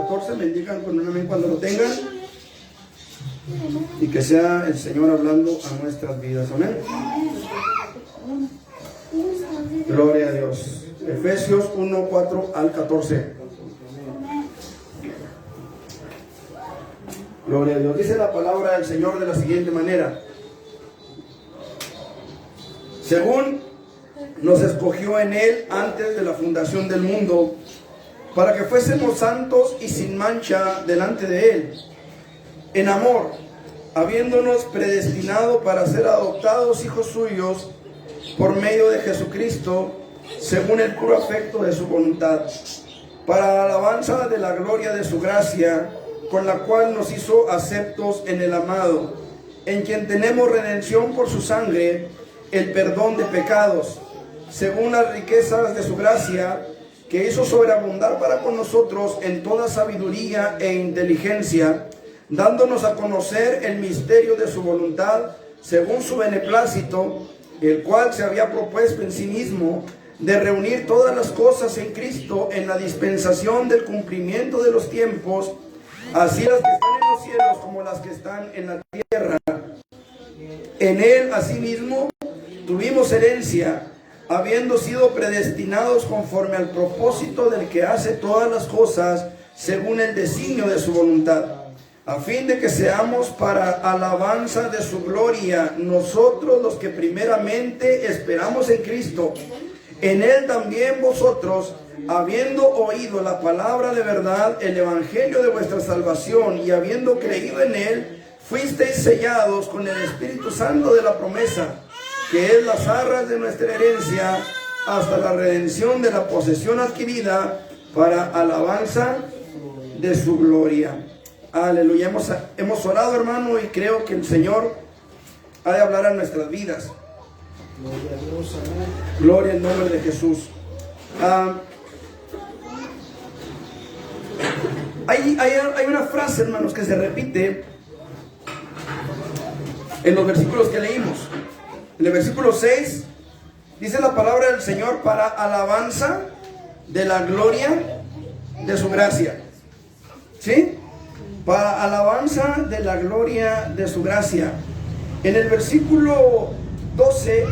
14, me indican con un amén cuando lo tengan. Y que sea el Señor hablando a nuestras vidas. Amén. Gloria a Dios. Efesios 1, 4 al 14. Gloria a Dios. Dice la palabra del Señor de la siguiente manera: según nos escogió en Él antes de la fundación del mundo, para que fuésemos santos y sin mancha delante de Él, en amor, habiéndonos predestinado para ser adoptados hijos suyos por medio de Jesucristo, según el puro afecto de su voluntad, para alabanza de la gloria de su gracia, con la cual nos hizo aceptos en el amado, en quien tenemos redención por su sangre, el perdón de pecados, según las riquezas de su gracia, que hizo sobreabundar para con nosotros en toda sabiduría e inteligencia, dándonos a conocer el misterio de su voluntad, según su beneplácito, el cual se había propuesto en sí mismo, de reunir todas las cosas en Cristo en la dispensación del cumplimiento de los tiempos, así las que están en los cielos como las que están en la tierra. En Él, asimismo, tuvimos herencia, habiendo sido predestinados conforme al propósito del que hace todas las cosas según el designio de su voluntad, a fin de que seamos para alabanza de su gloria, nosotros los que primeramente esperamos en Cristo. En Él también vosotros, habiendo oído la palabra de verdad, el evangelio de vuestra salvación, y habiendo creído en Él, fuisteis sellados con el Espíritu Santo de la promesa, que es las arras de nuestra herencia, hasta la redención de la posesión adquirida, para alabanza de su gloria. Aleluya. Hemos orado, hermano, y creo que el Señor ha de hablar a nuestras vidas. Gloria a Dios, amén. Gloria al nombre de Jesús. Hay una frase, hermanos, que se repite en los versículos que leímos. En el versículo 6 dice la palabra del Señor: para alabanza de la gloria de su gracia. ¿Sí? Para alabanza de la gloria de su gracia. En el versículo 12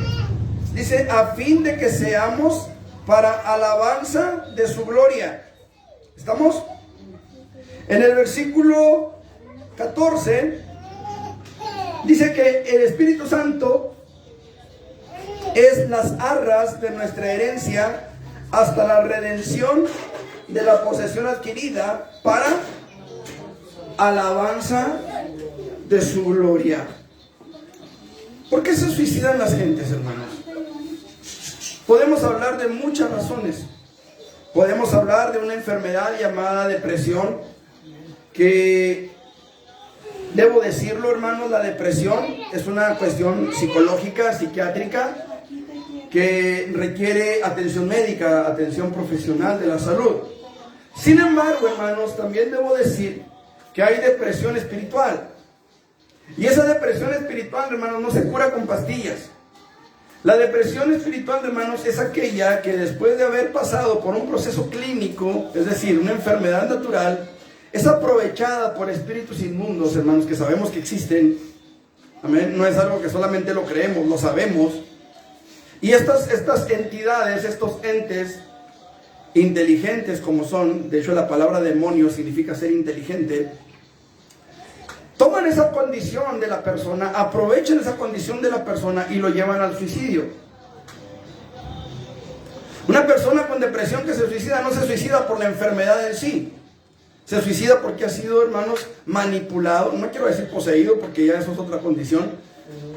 dice: a fin de que seamos para alabanza de su gloria. ¿Estamos? En el versículo 14 dice que el Espíritu Santo es las arras de nuestra herencia hasta la redención de la posesión adquirida, para alabanza de su gloria. ¿Por qué se suicidan las gentes, hermanos? Podemos hablar de muchas razones. Podemos hablar de una enfermedad llamada depresión, que, debo decirlo, hermanos, la depresión es una cuestión psicológica, psiquiátrica, que requiere atención médica, atención profesional de la salud. Sin embargo, hermanos, también debo decir que hay depresión espiritual. Y esa depresión espiritual, hermanos, no se cura con pastillas. La depresión espiritual, hermanos, es aquella que después de haber pasado por un proceso clínico, es decir, una enfermedad natural, es aprovechada por espíritus inmundos, hermanos, que sabemos que existen. Amén. No es algo que solamente lo creemos, lo sabemos. Y estas entidades, estos entes inteligentes como son, de hecho la palabra demonio significa ser inteligente, toman esa condición de la persona, aprovechan esa condición de la persona y lo llevan al suicidio. Una persona con depresión que se suicida no se suicida por la enfermedad en sí, se suicida porque ha sido, hermanos, manipulado. No quiero decir poseído, porque ya eso es otra condición,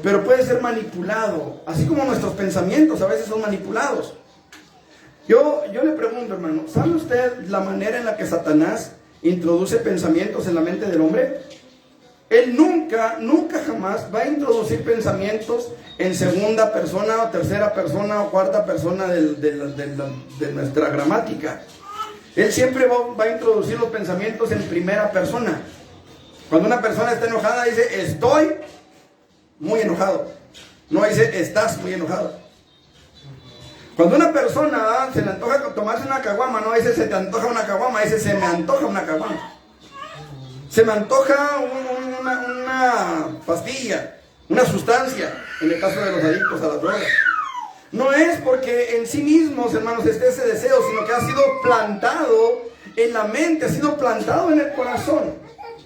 pero puede ser manipulado, así como nuestros pensamientos a veces son manipulados. Yo le pregunto, hermano, ¿sabe usted la manera en la que Satanás introduce pensamientos en la mente del hombre? Él nunca jamás va a introducir pensamientos en segunda persona o tercera persona o cuarta persona de nuestra gramática. Él siempre va a introducir los pensamientos en primera persona. Cuando una persona está enojada dice: estoy muy enojado. No dice: estás muy enojado. Cuando una persona se le antoja tomarse una caguama, no ese se te antoja una caguama, ese se me antoja una caguama. Se me antoja una pastilla, una sustancia, en el caso de los adictos a las drogas. No es porque en sí mismos, hermanos, esté ese deseo, sino que ha sido plantado en la mente, ha sido plantado en el corazón,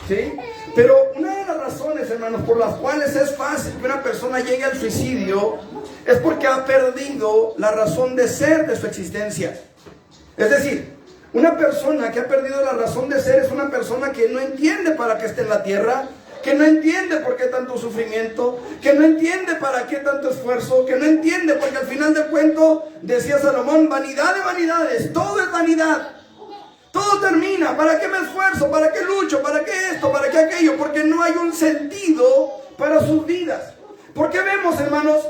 ¿sí? Pero una de las razones, hermanos, por las cuales es fácil que una persona llegue al suicidio es porque ha perdido la razón de ser de su existencia. Es decir, una persona que ha perdido la razón de ser es una persona que no entiende para qué está en la tierra, que no entiende por qué tanto sufrimiento, que no entiende para qué tanto esfuerzo, que no entiende porque al final del cuento, decía Salomón, vanidad de vanidades, todo es vanidad. Todo termina, ¿para qué me esfuerzo? ¿Para qué lucho? ¿Para qué esto? ¿Para qué aquello? Porque no hay un sentido para sus vidas. ¿Por qué vemos, hermanos,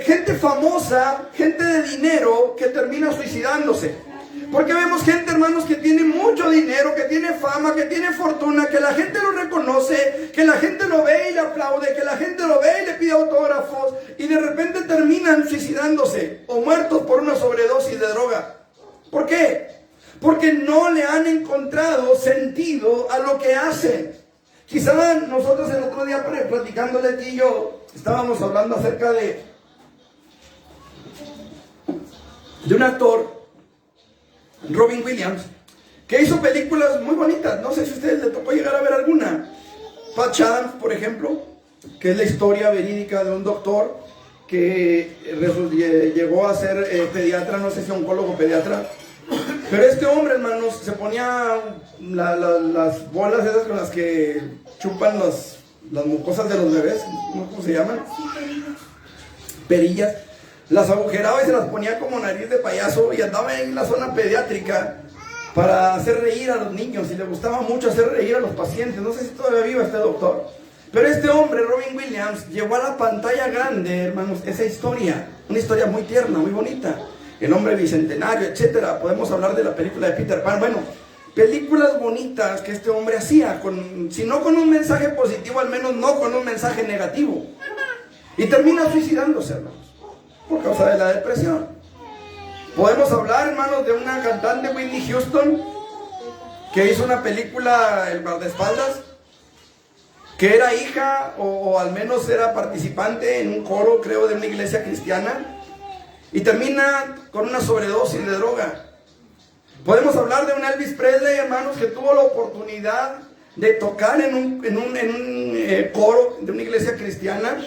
gente famosa, gente de dinero que termina suicidándose? Porque vemos gente, hermanos, que tiene mucho dinero, que tiene fama, que tiene fortuna, que la gente lo reconoce, que la gente lo ve y le aplaude, que la gente lo ve y le pide autógrafos, y de repente terminan suicidándose o muertos por una sobredosis de droga. ¿Por qué? Porque no le han encontrado sentido a lo que hacen. Quizá nosotros el otro día, platicando Leti y yo, estábamos hablando acerca de un actor, Robin Williams, que hizo películas muy bonitas. No sé si a ustedes les tocó llegar a ver alguna. Patch Adams, por ejemplo, que es la historia verídica de un doctor que llegó a ser pediatra, no sé si oncólogo pediatra. Pero este hombre, hermanos, se ponía las bolas esas con las que chupan las mucosas de los bebés, ¿cómo se llaman? Perillas. Las agujeraba y se las ponía como nariz de payaso y andaba en la zona pediátrica para hacer reír a los niños, y le gustaba mucho hacer reír a los pacientes. No sé si todavía vive este doctor, pero este hombre, Robin Williams, llevó a la pantalla grande, hermanos, esa historia, una historia muy tierna, muy bonita, El hombre bicentenario, etcétera. Podemos hablar de la película de Peter Pan. Bueno, películas bonitas que este hombre hacía, si no con un mensaje positivo, al menos no con un mensaje negativo, y termina suicidándose, hermanos, por causa de la depresión. Podemos hablar, hermanos, de una cantante, Whitney Houston, que hizo una película, El guardaespaldas, que era hija, o al menos era participante en un coro, creo, de una iglesia cristiana, y termina con una sobredosis de droga. Podemos hablar de un Elvis Presley, hermanos, que tuvo la oportunidad de tocar en un coro de una iglesia cristiana.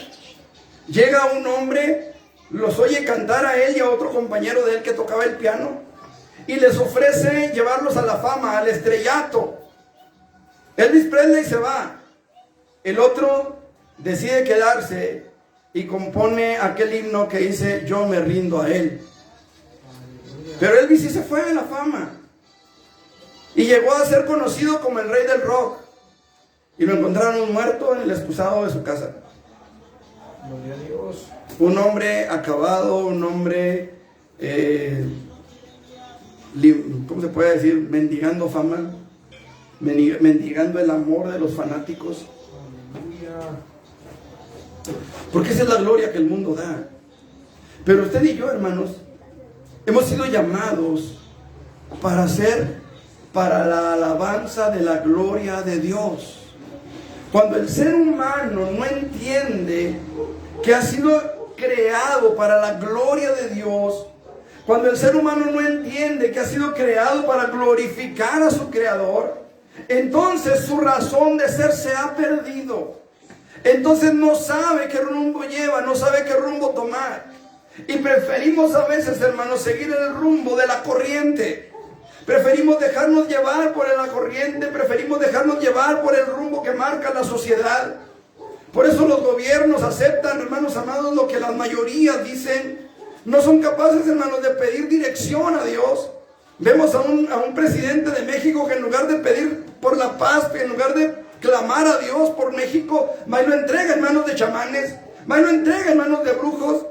Llega un hombre, los oye cantar a él y a otro compañero de él que tocaba el piano, y les ofrece llevarlos a la fama, al estrellato. Elvis Presley se va, el otro decide quedarse y compone aquel himno que dice: yo me rindo a él. Pero Elvis sí se fue a la fama y llegó a ser conocido como el rey del rock, y lo encontraron muerto en el excusado de su casa. Gloria a Dios. Un hombre acabado, un hombre, ¿cómo se puede decir? Mendigando fama, mendigando el amor de los fanáticos. Aleluya. Porque esa es la gloria que el mundo da. Pero usted y yo, hermanos, hemos sido llamados para la alabanza de la gloria de Dios. Cuando el ser humano no entiende que ha sido creado para la gloria de Dios, cuando el ser humano no entiende que ha sido creado para glorificar a su Creador, entonces su razón de ser se ha perdido. Entonces no sabe qué rumbo lleva, no sabe qué rumbo tomar. Y preferimos a veces, hermanos, seguir el rumbo de la corriente. Preferimos dejarnos llevar por la corriente, preferimos dejarnos llevar por el rumbo que marca la sociedad. Por eso los gobiernos aceptan, hermanos amados, lo que las mayorías dicen. No son capaces, hermanos, de pedir dirección a Dios. Vemos a un presidente de México que en lugar de pedir por la paz, en lugar de clamar a Dios por México, más lo entrega en manos de chamanes, más lo entrega en manos de brujos,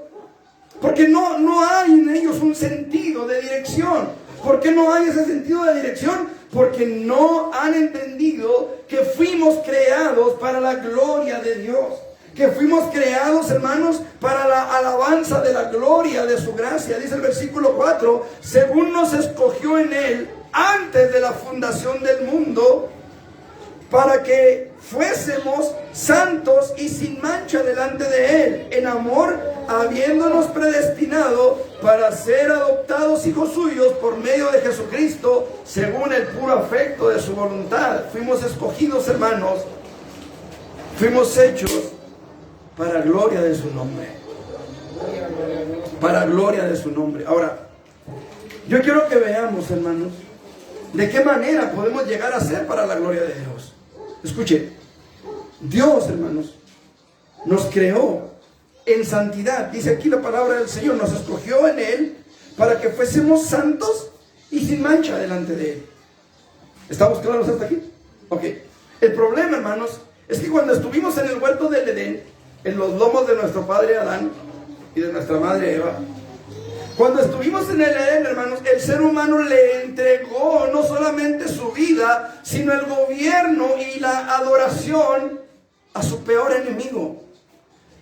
porque no hay en ellos un sentido de dirección. ¿Por qué no hay ese sentido de dirección? Porque no han entendido que fuimos creados para la gloria de Dios. que fuimos creados, hermanos, para la alabanza de la gloria de su gracia. Dice el versículo 4, según nos escogió en Él antes de la fundación del mundo, para que fuésemos santos y sin mancha delante de Él, en amor, habiéndonos predestinado para ser adoptados hijos suyos por medio de Jesucristo, según el puro afecto de su voluntad. Fuimos escogidos, hermanos, fuimos hechos para gloria de su nombre. Para gloria de su nombre. Ahora, yo quiero que veamos, hermanos, de qué manera podemos llegar a ser para la gloria de Dios. Escuche, Dios, hermanos, nos creó en santidad. Dice aquí la palabra del Señor, nos escogió en Él para que fuésemos santos y sin mancha delante de Él. ¿Estamos claros hasta aquí? Ok. El problema, hermanos, es que cuando estuvimos en el huerto del Edén, en los lomos de nuestro padre Adán y de nuestra madre Eva, cuando estuvimos en el Edén, hermanos, el ser humano le entregó no solamente su vida, sino el gobierno y la adoración a su peor enemigo.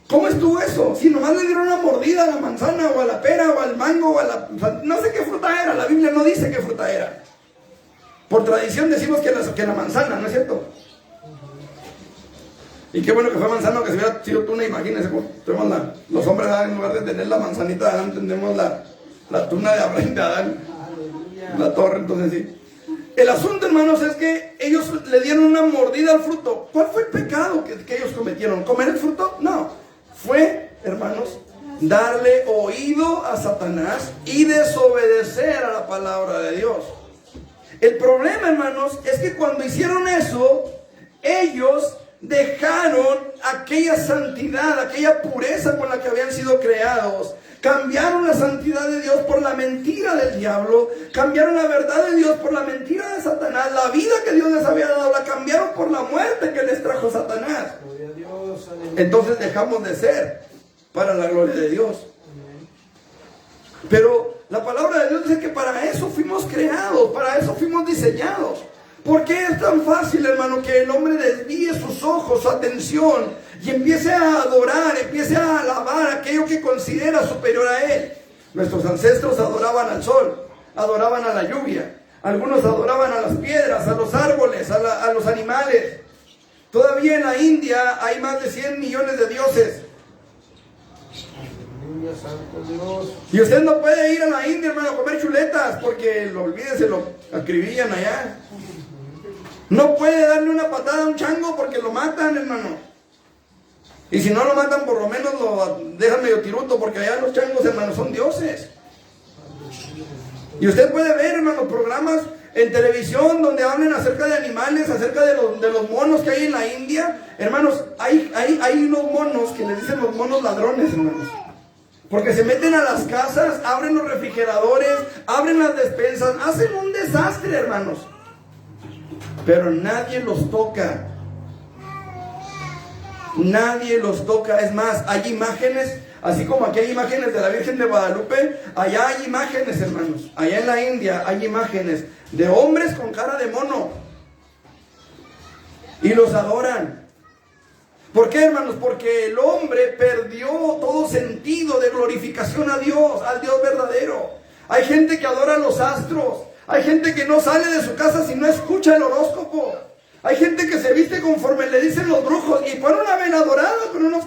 ¿Cómo estuvo eso? Si nomás le dieron una mordida a la manzana, o a la pera, o al mango, o a la... no sé qué fruta era, la Biblia no dice qué fruta era. Por tradición decimos que la manzana, ¿no es cierto? Y qué bueno que fue manzana, que si hubiera sido tuna, imagínense, tenemos los hombres en lugar de tener la manzanita de Adán, tenemos la tuna de Abraham de Adán, la torre, entonces sí. El asunto, hermanos, es que ellos le dieron una mordida al fruto. ¿Cuál fue el pecado que ellos cometieron? ¿Comer el fruto? No. Fue, hermanos, darle oído a Satanás y desobedecer a la palabra de Dios. El problema, hermanos, es que cuando hicieron eso, ellos dejaron aquella santidad, aquella pureza con la que habían sido creados. Cambiaron la santidad de Dios por la mentira del diablo. Cambiaron la verdad de Dios por la mentira de Satanás. La vida que Dios les había dado la cambiaron por la muerte que les trajo Satanás. Entonces dejamos de ser para la gloria de Dios. Pero la palabra de Dios dice que para eso fuimos creados, para eso fuimos diseñados. ¿Por qué es tan fácil, hermano, que el hombre desvíe sus ojos, su atención, y empiece a adorar, empiece a alabar aquello que considera superior a él? Nuestros ancestros adoraban al sol, adoraban a la lluvia, algunos adoraban a las piedras, a los árboles, a los animales. Todavía en la India hay más de 100 millones de dioses. Santo Dios. Y usted no puede ir a la India, hermano, a comer chuletas, porque olvídese, lo acribillan allá. No puede darle una patada a un chango porque lo matan, hermano. Y si no lo matan, por lo menos lo dejan medio tiruto, porque allá los changos, hermano, son dioses. Y usted puede ver, hermano, programas en televisión donde hablan acerca de animales, acerca de los monos que hay en la India. Hermanos, hay unos monos que les dicen los monos ladrones, hermanos. Porque se meten a las casas, abren los refrigeradores, abren las despensas, hacen un desastre, hermanos. Pero nadie los toca. Nadie los toca. Es más, hay imágenes, así como aquí hay imágenes de la Virgen de Guadalupe, allá hay imágenes, hermanos. Allá en la India hay imágenes de hombres con cara de mono. Y los adoran. ¿Por qué, hermanos? Porque el hombre perdió todo sentido de glorificación a Dios, al Dios verdadero. Hay gente que adora a los astros. Hay gente que no sale de su casa si no escucha el horóscopo. Hay gente que se viste conforme le dicen los brujos y pone una vela dorada con unos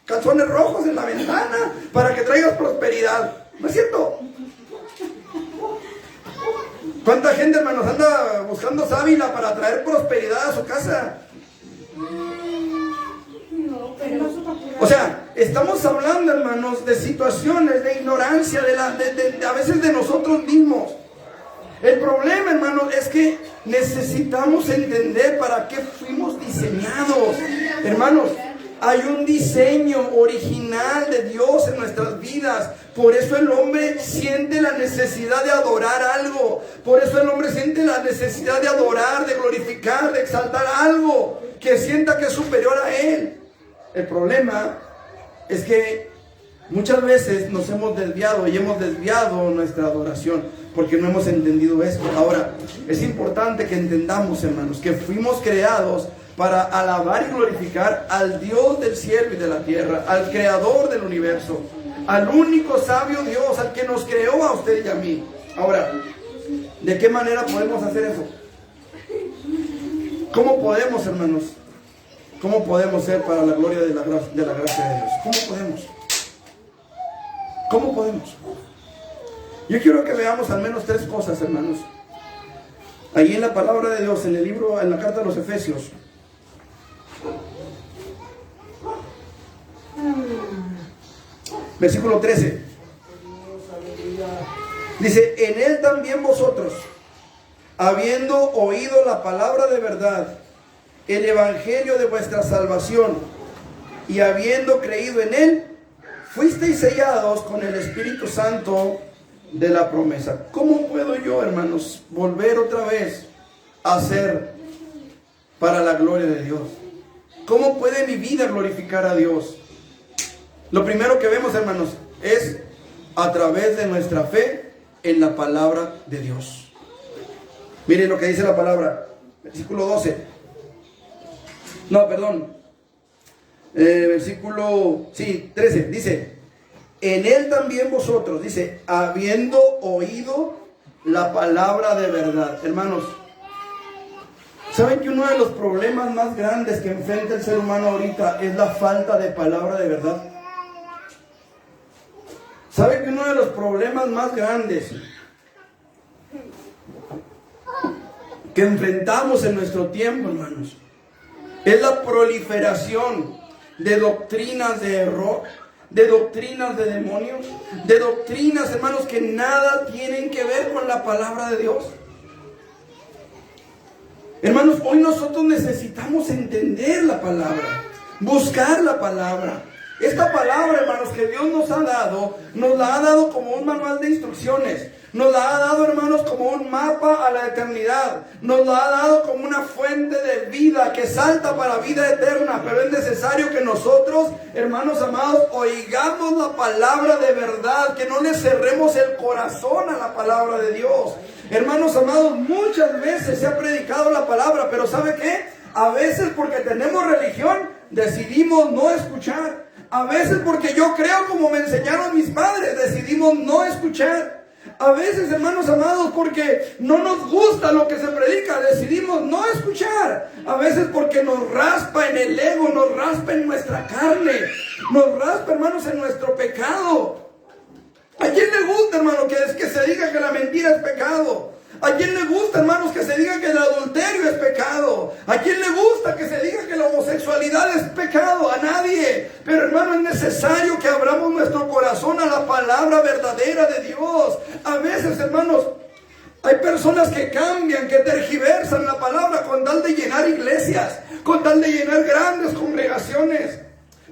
calzones rojos en la ventana para que traigas prosperidad. ¿No es cierto? ¿Cuánta gente, hermanos, anda buscando sábila para traer prosperidad a su casa? O sea, estamos hablando, hermanos, de situaciones de ignorancia, a veces de nosotros mismos. El problema, hermanos, es que necesitamos entender para qué fuimos diseñados. Hermanos, hay un diseño original de Dios en nuestras vidas. Por eso el hombre siente la necesidad de adorar algo. Por eso el hombre siente la necesidad de adorar, de glorificar, de exaltar algo que sienta que es superior a él. El problema es que muchas veces nos hemos desviado y hemos desviado nuestra adoración. porque no hemos entendido esto. Ahora, es importante que entendamos, hermanos, que fuimos creados para alabar y glorificar al Dios del cielo y de la tierra, al creador del universo, al único sabio Dios, al que nos creó a usted y a mí. Ahora, ¿de qué manera podemos hacer eso? ¿Cómo podemos, hermanos? ¿Cómo podemos ser para la gloria de la gracia de Dios? ¿Cómo podemos? ¿Cómo podemos? Yo quiero que veamos al menos 3 cosas, hermanos. Allí en la palabra de Dios, en el libro, en la carta a los Efesios. Versículo 13. Dice, en él también vosotros, habiendo oído la palabra de verdad, el evangelio de vuestra salvación, y habiendo creído en él, fuisteis sellados con el Espíritu Santo de la promesa. ¿Cómo puedo yo, hermanos, volver otra vez a ser para la gloria de Dios? ¿Cómo puede mi vida glorificar a Dios? Lo primero que vemos, hermanos, es a través de nuestra fe en la palabra de Dios. Miren lo que dice la palabra, versículo 12. No, perdón. Versículo 13. Dice, en él también vosotros, dice, habiendo oído la palabra de verdad. Hermanos, ¿saben que uno de los problemas más grandes que enfrenta el ser humano ahorita es la falta de palabra de verdad? ¿Saben que uno de los problemas más grandes que enfrentamos en nuestro tiempo, hermanos, es la proliferación de doctrinas de error, de doctrinas de demonios, de doctrinas, hermanos, que nada tienen que ver con la palabra de Dios? Hermanos, hoy nosotros necesitamos entender la palabra, buscar la palabra. Esta palabra, hermanos, que Dios nos la ha dado como un manual de instrucciones. Nos la ha dado, hermanos, como un mapa a la eternidad. Nos la ha dado como una fuente de vida que salta para vida eterna. Pero es necesario que nosotros, hermanos amados, oigamos la palabra de verdad. Que no le cerremos el corazón a la palabra de Dios. Hermanos amados, muchas veces se ha predicado la palabra, pero ¿sabe qué? A veces porque tenemos religión, decidimos no escuchar. A veces porque yo creo como me enseñaron mis padres, decidimos no escuchar. A veces, hermanos amados, porque no nos gusta lo que se predica, decidimos no escuchar. A veces porque nos raspa en el ego, nos raspa en nuestra carne, nos raspa, hermanos, en nuestro pecado. ¿A quién le gusta, hermano, que se diga que la mentira es pecado? ¿A quién le gusta, hermanos, que se diga que el adulterio es pecado? ¿A quién le gusta que se diga que la homosexualidad es pecado? A nadie. Pero, hermano, es necesario que abramos nuestro corazón a la palabra verdadera de Dios. A veces, hermanos, hay personas que cambian, que tergiversan la palabra con tal de llenar iglesias, con tal de llenar grandes congregaciones.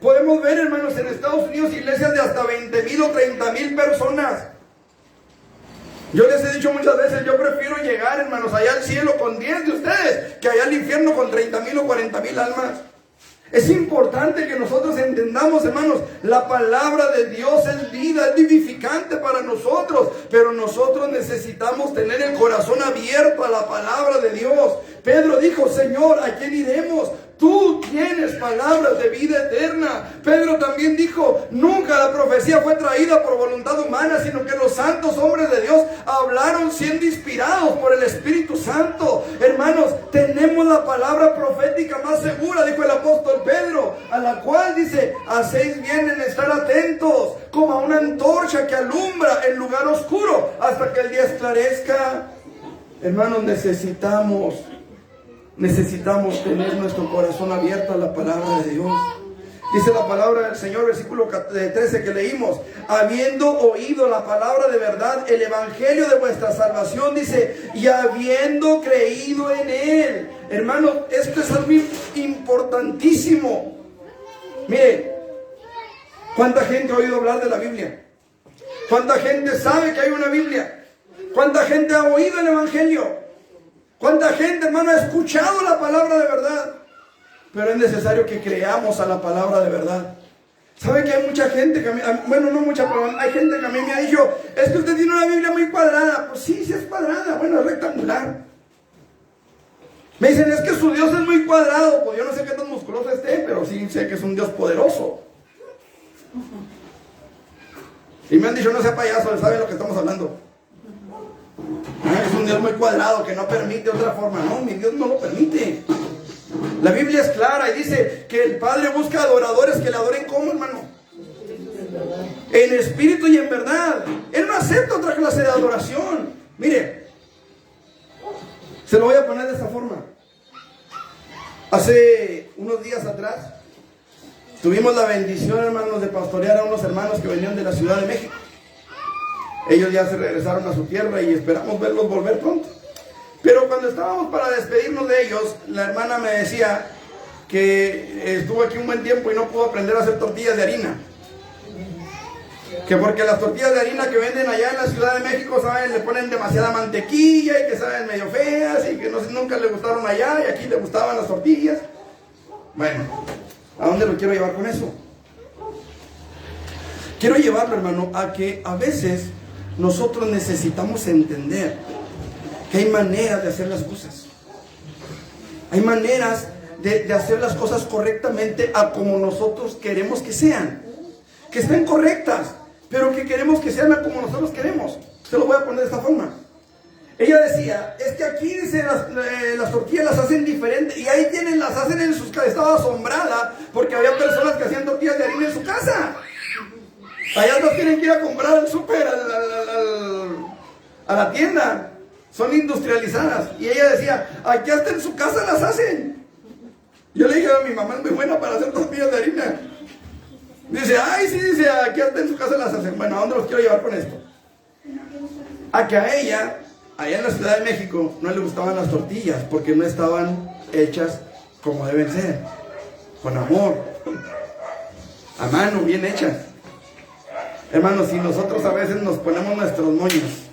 Podemos ver, hermanos, en Estados Unidos iglesias de hasta 20,000 o 30,000 personas. Yo les he dicho muchas veces, yo prefiero llegar, hermanos, allá al cielo con 10 de ustedes, que allá al infierno con 30,000 o 40,000 almas. Es importante que nosotros entendamos, hermanos, la palabra de Dios es vida, es vivificante para nosotros, pero nosotros necesitamos tener el corazón abierto a la palabra de Dios. Pedro dijo, Señor, ¿a quién iremos? Tú tienes palabras de vida eterna. Pedro también dijo, nunca la profecía fue traída por voluntad humana, sino que los santos hombres de Dios hablaron siendo inspirados por el Espíritu Santo. Hermanos, tenemos la palabra profética más segura, dijo el apóstol Pedro, a la cual dice, hacéis bien en estar atentos, como a una antorcha que alumbra el lugar oscuro hasta que el día esclarezca. Hermanos, necesitamos tener nuestro corazón abierto a la palabra de Dios. Dice la palabra del Señor, versículo 13 que leímos, habiendo oído la palabra de verdad, el evangelio de vuestra salvación, dice, y habiendo creído en él. Hermanos, esto es algo importantísimo. Mire, ¿cuánta gente ha oído hablar de la Biblia? ¿Cuánta gente sabe que hay una Biblia? ¿Cuánta gente ha oído el evangelio? ¿Cuánta gente, hermano, ha escuchado la palabra de verdad? Pero es necesario que creamos a la palabra de verdad. ¿Sabe que hay mucha gente que bueno, no mucha, pero hay gente que a mí me ha dicho, es que usted tiene una Biblia muy cuadrada? Pues sí, sí es cuadrada, bueno, es rectangular. Me dicen, es que su Dios es muy cuadrado. Pues yo no sé qué tan musculoso esté, pero sí sé que es un Dios poderoso. Y me han dicho, no sea payaso, ¿sabe lo que estamos hablando? Es un Dios muy cuadrado que no permite otra forma. No, mi Dios no lo permite. La Biblia es clara y dice que el Padre busca adoradores que le adoren como, hermano, en espíritu y en verdad. Él no acepta otra clase de adoración. Mire, se lo voy a poner de esta forma. Hace unos días atrás tuvimos la bendición, hermanos, de pastorear a unos hermanos que venían de la Ciudad de México. Ellos ya se regresaron a su tierra y esperamos verlos volver pronto. Pero cuando estábamos para despedirnos de ellos, la hermana me decía que estuvo aquí un buen tiempo y no pudo aprender a hacer tortillas de harina. Que porque las tortillas de harina que venden allá en la Ciudad de México, ¿saben? Le ponen demasiada mantequilla y que saben medio feas y que nunca le gustaron allá y aquí le gustaban las tortillas. Bueno, ¿a dónde lo quiero llevar con eso? Quiero llevarlo, hermano, a que a veces nosotros necesitamos entender que hay maneras de hacer las cosas. Hay maneras de hacer las cosas correctamente a como nosotros queremos que sean. Que estén correctas, pero que queremos que sean a como nosotros queremos. Se lo voy a poner de esta forma. Ella decía, es que aquí dice las tortillas las hacen diferente. Y ahí tienen, las hacen en sus casas. Estaba asombrada porque había personas que hacían tortillas de harina en su casa. Allá no tienen que ir a comprar al súper, a la tienda. Son industrializadas. Y ella decía, aquí hasta en su casa las hacen. Yo le dije, mi mamá es muy buena para hacer tortillas de harina. Dice, ay, sí, dice, aquí hasta en su casa las hacen. Bueno, ¿a dónde los quiero llevar con esto? A que a ella, allá en la Ciudad de México, no le gustaban las tortillas porque no estaban hechas como deben ser. Con amor. A mano, bien hechas. Hermanos, si nosotros a veces nos ponemos nuestros moños,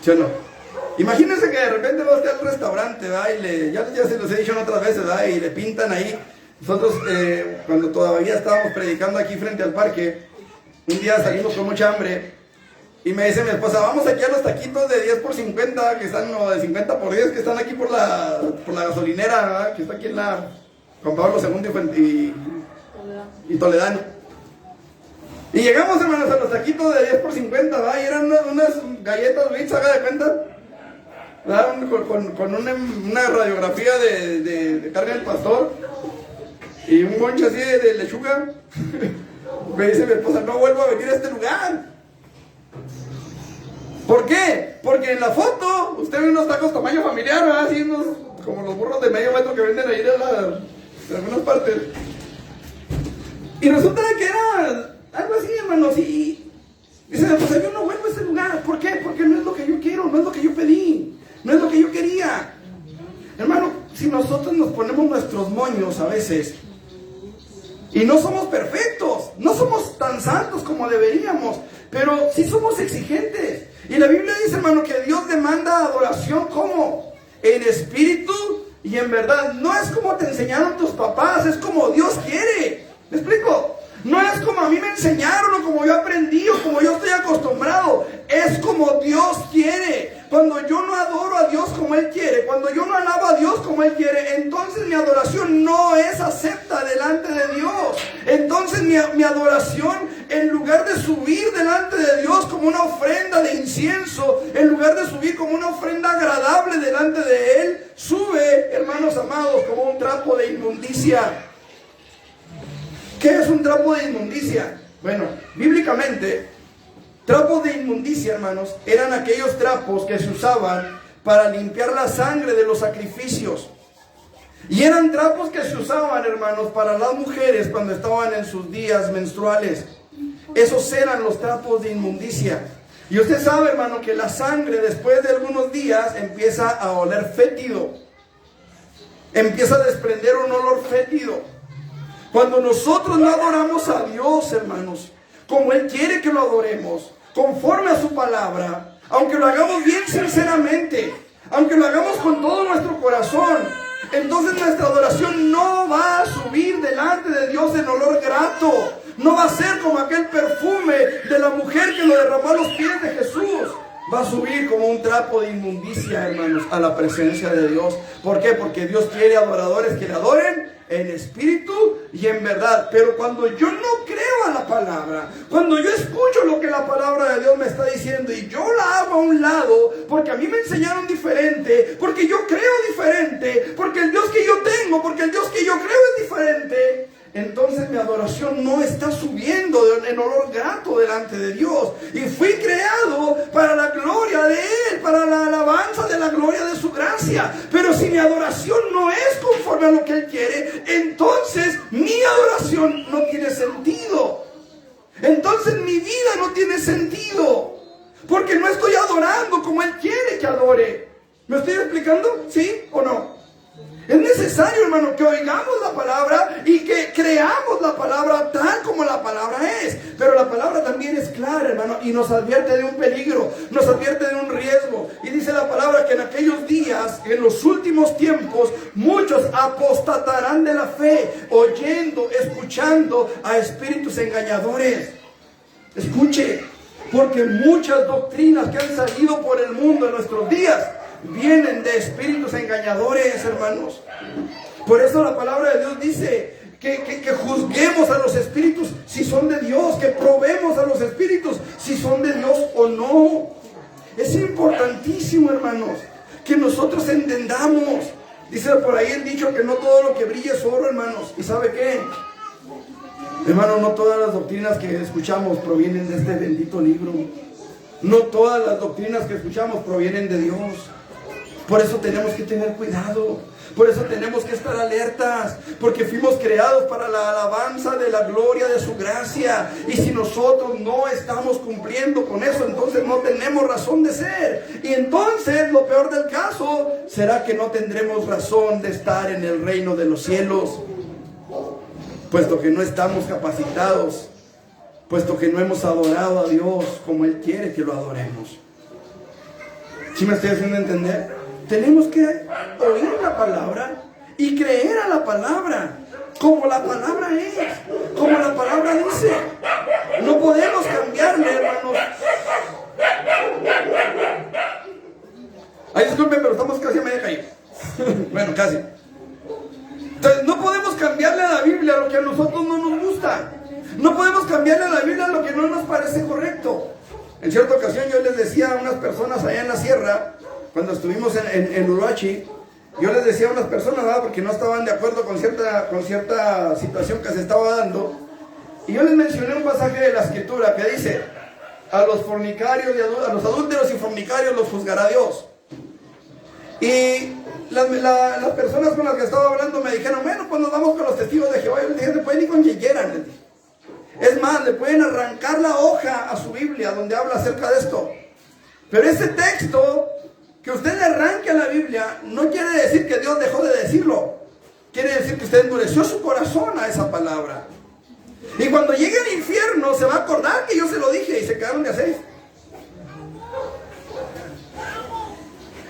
¿sí o no? Imagínense que de repente va usted al restaurante, ¿verdad? Y ya se los he dicho en otras veces, ¿verdad? Y le pintan ahí. Nosotros, cuando todavía estábamos predicando aquí frente al parque, un día salimos con mucha hambre y me dice mi esposa, vamos aquí a los taquitos de 10 por 50, que están, o de 50 por 10, que están aquí por la gasolinera, ¿verdad? Que está aquí en la Juan Pablo II y Toledano. Y llegamos, hermanos, a los taquitos de 10 por 50, ¿verdad? Y eran unas galletas Ritz, haga de cuenta, ¿verdad? Con una radiografía de carne del pastor y un moncho así de lechuga. Me dice mi esposa, no vuelvo a venir a este lugar. ¿Por qué? Porque en la foto usted ve unos tacos tamaño familiar, ¿verdad? Así unos, como los burros de medio metro que venden ahí en algunas partes. Y resulta que era algo así, hermanos, y dice, pues yo no vuelvo a ese lugar. ¿Por qué? Porque no es lo que yo quiero, no es lo que yo pedí, no es lo que yo quería. Hermano, si nosotros nos ponemos nuestros moños a veces, y no somos perfectos, no somos tan santos como deberíamos, pero sí somos exigentes. Y la Biblia dice, hermano, que Dios demanda adoración, ¿cómo? En espíritu y en verdad. No es como te enseñaron tus papás, es como Dios quiere. ¿Me explico? No es como a mí me enseñaron o como yo aprendí o como yo estoy acostumbrado. Es como Dios quiere. Cuando yo no adoro a Dios como Él quiere, cuando yo no alabo a Dios como Él quiere, entonces mi adoración no es acepta delante de Dios. Entonces mi adoración, en lugar de subir delante de Dios como una ofrenda de incienso, en lugar de subir como una ofrenda agradable delante de Él, sube, hermanos amados, como un trapo de inmundicia. ¿Qué es un trapo de inmundicia? Bueno, bíblicamente, trapos de inmundicia, hermanos, eran aquellos trapos que se usaban para limpiar la sangre de los sacrificios. Y eran trapos que se usaban, hermanos, para las mujeres cuando estaban en sus días menstruales. Esos eran los trapos de inmundicia. Y usted sabe, hermano, que la sangre después de algunos días empieza a oler fétido. Empieza a desprender un olor fétido. Cuando nosotros no adoramos a Dios, hermanos, como Él quiere que lo adoremos, conforme a su palabra, aunque lo hagamos bien sinceramente, aunque lo hagamos con todo nuestro corazón, entonces nuestra adoración no va a subir delante de Dios en olor grato. No va a ser como aquel perfume de la mujer que lo derramó a los pies de Jesús. Va a subir como un trapo de inmundicia, hermanos, a la presencia de Dios. ¿Por qué? Porque Dios quiere adoradores que le adoren en espíritu y en verdad. Pero cuando yo no creo a la palabra, cuando yo escucho lo que la palabra de Dios me está diciendo y yo la hago a un lado, porque a mí me enseñaron diferente, porque yo creo diferente, porque el Dios que yo tengo, porque el Dios que yo creo es diferente, entonces mi adoración no está subiendo en olor grato delante de Dios. Y fui creado para la gloria de Él, para la alabanza de la gloria de su gracia. Pero si mi adoración no es conforme a lo que Él quiere, entonces mi adoración no tiene sentido. Entonces mi vida no tiene sentido, porque no estoy adorando como Él quiere que adore. ¿Me estoy explicando? ¿Sí o no? Es necesario, hermano, que oigamos la palabra y que creamos la palabra tal como la palabra es. Pero la palabra también es clara, hermano, y nos advierte de un peligro, nos advierte de un riesgo. Y dice la palabra que en aquellos días, en los últimos tiempos, muchos apostatarán de la fe, oyendo, escuchando a espíritus engañadores. Escuche, porque muchas doctrinas que han salido por el mundo en nuestros días vienen de espíritus engañadores, hermanos. Por eso la palabra de Dios dice que juzguemos a los espíritus si son de Dios, que probemos a los espíritus si son de Dios o no. Es importantísimo, hermanos, que nosotros entendamos. Dice por ahí el dicho que no todo lo que brilla es oro, hermanos. ¿Y sabe qué? Hermano, no todas las doctrinas que escuchamos provienen de este bendito libro. No todas las doctrinas que escuchamos provienen de Dios. Por eso tenemos que tener cuidado. Por eso tenemos que estar alertas. Porque fuimos creados para la alabanza de la gloria de su gracia. Y si nosotros no estamos cumpliendo con eso, entonces no tenemos razón de ser. Y entonces lo peor del caso será que no tendremos razón de estar en el reino de los cielos, puesto que no estamos capacitados, puesto que no hemos adorado a Dios como Él quiere que lo adoremos. ¿Sí me estoy haciendo entender? Tenemos que oír la palabra y creer a la palabra, como la palabra es, como la palabra dice. No podemos cambiarle, hermanos. Ay, disculpen, pero estamos casi a media calle. Bueno, casi. Entonces, no podemos cambiarle a la Biblia lo que a nosotros no nos gusta. No podemos cambiarle a la Biblia lo que no nos parece correcto. En cierta ocasión yo les decía a unas personas allá en la sierra, cuando estuvimos en Uruachi, yo les decía a unas personas, ¿verdad?, porque no estaban de acuerdo con cierta situación que se estaba dando, y yo les mencioné un pasaje de la Escritura que dice: a los fornicarios, a los adúlteros y fornicarios los juzgará Dios. Y las personas con las que estaba hablando me dijeron: bueno, pues nos vamos con los testigos de Jehová. Yo les dije: se pueden ir con quien quieran. Es más, le pueden arrancar la hoja a su Biblia donde habla acerca de esto. Pero ese texto que usted le arranque a la Biblia no quiere decir que Dios dejó de decirlo. Quiere decir que usted endureció su corazón a esa palabra. Y cuando llegue al infierno se va a acordar que yo se lo dije y se quedaron de hacer.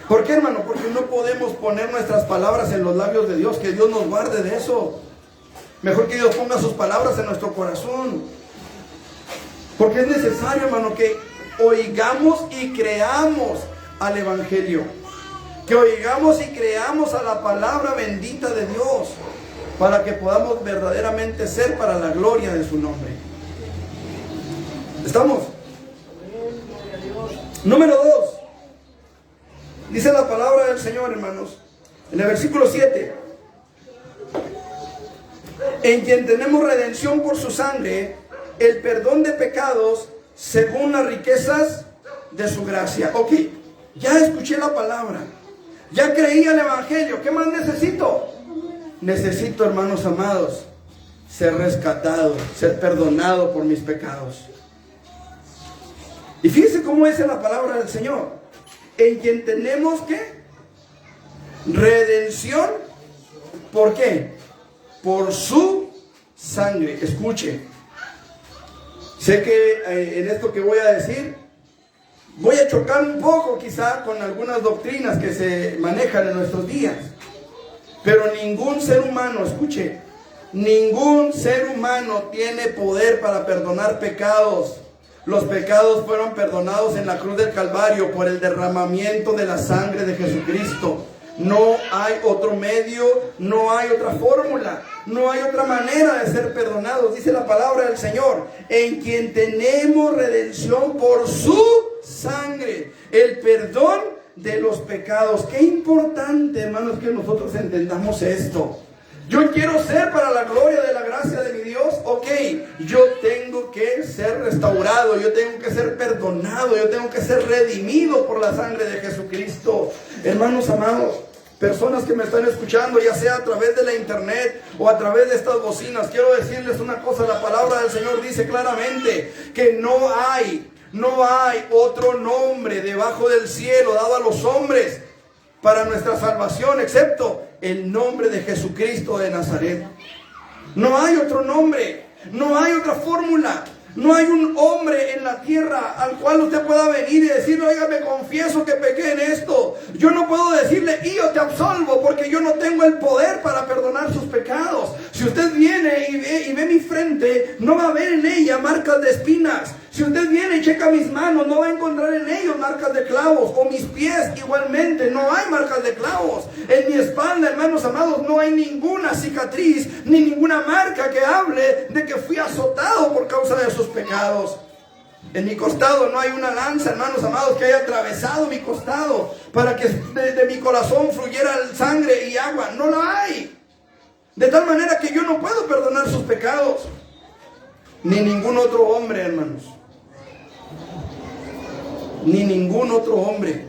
¿Por qué, hermano? Porque no podemos poner nuestras palabras en los labios de Dios. Que Dios nos guarde de eso. Mejor que Dios ponga sus palabras en nuestro corazón. Porque es necesario, hermano, que oigamos y creamos al Evangelio. Que oigamos y creamos a la palabra bendita de Dios, para que podamos verdaderamente ser para la gloria de su nombre. ¿Estamos? Número 2. Dice la palabra del Señor, hermanos, en el versículo 7: en quien tenemos redención por su sangre, el perdón de pecados según las riquezas de su gracia. Ok, ya escuché la palabra, ya creí al Evangelio. ¿Qué más necesito? Necesito, hermanos amados, ser rescatado, ser perdonado por mis pecados. Y fíjense cómo dice la palabra del Señor: en quien tenemos, ¿qué? Redención. ¿Por qué? Por su sangre. Escuche, sé que en esto que voy a decir voy a chocar un poco quizá con algunas doctrinas que se manejan en nuestros días. Pero ningún ser humano, escuche, ningún ser humano tiene poder para perdonar pecados. Los pecados fueron perdonados en la cruz del Calvario por el derramamiento de la sangre de Jesucristo. No hay otro medio, no hay otra fórmula, no hay otra manera de ser perdonados. Dice la palabra del Señor, en quien tenemos redención por su sangre, el perdón de los pecados. Qué importante, hermanos, que nosotros entendamos esto. Yo quiero ser para la gloria de la gracia de mi Dios. Ok, yo tengo que ser restaurado, yo tengo que ser perdonado, yo tengo que ser redimido por la sangre de Jesucristo. Hermanos amados, personas que me están escuchando, ya sea a través de la internet o a través de estas bocinas, quiero decirles una cosa. La palabra del Señor dice claramente que no hay otro nombre debajo del cielo dado a los hombres para nuestra salvación, excepto el nombre de Jesucristo de Nazaret. No hay otro nombre, no hay otra fórmula, no hay un hombre en la tierra al cual usted pueda venir y decirle, oiga, me confieso que pequé en esto. Yo no puedo decirle, y yo te absolvo, porque yo no tengo el poder para perdonar sus pecados. Si usted viene y ve mi frente, no va a ver en ella marcas de espinas. Si usted viene y checa mis manos, no va a encontrar en ellos marcas de clavos. O mis pies igualmente, no hay marcas de clavos. En mi espalda, hermanos amados, no hay ninguna cicatriz, ni ninguna marca que hable de que fui azotado por causa de sus pecados. En mi costado no hay una lanza, hermanos amados, que haya atravesado mi costado para que de mi corazón fluyera sangre y agua. No lo hay. De tal manera que yo no puedo perdonar sus pecados. Ni ningún otro hombre, hermanos. Ni ningún otro hombre.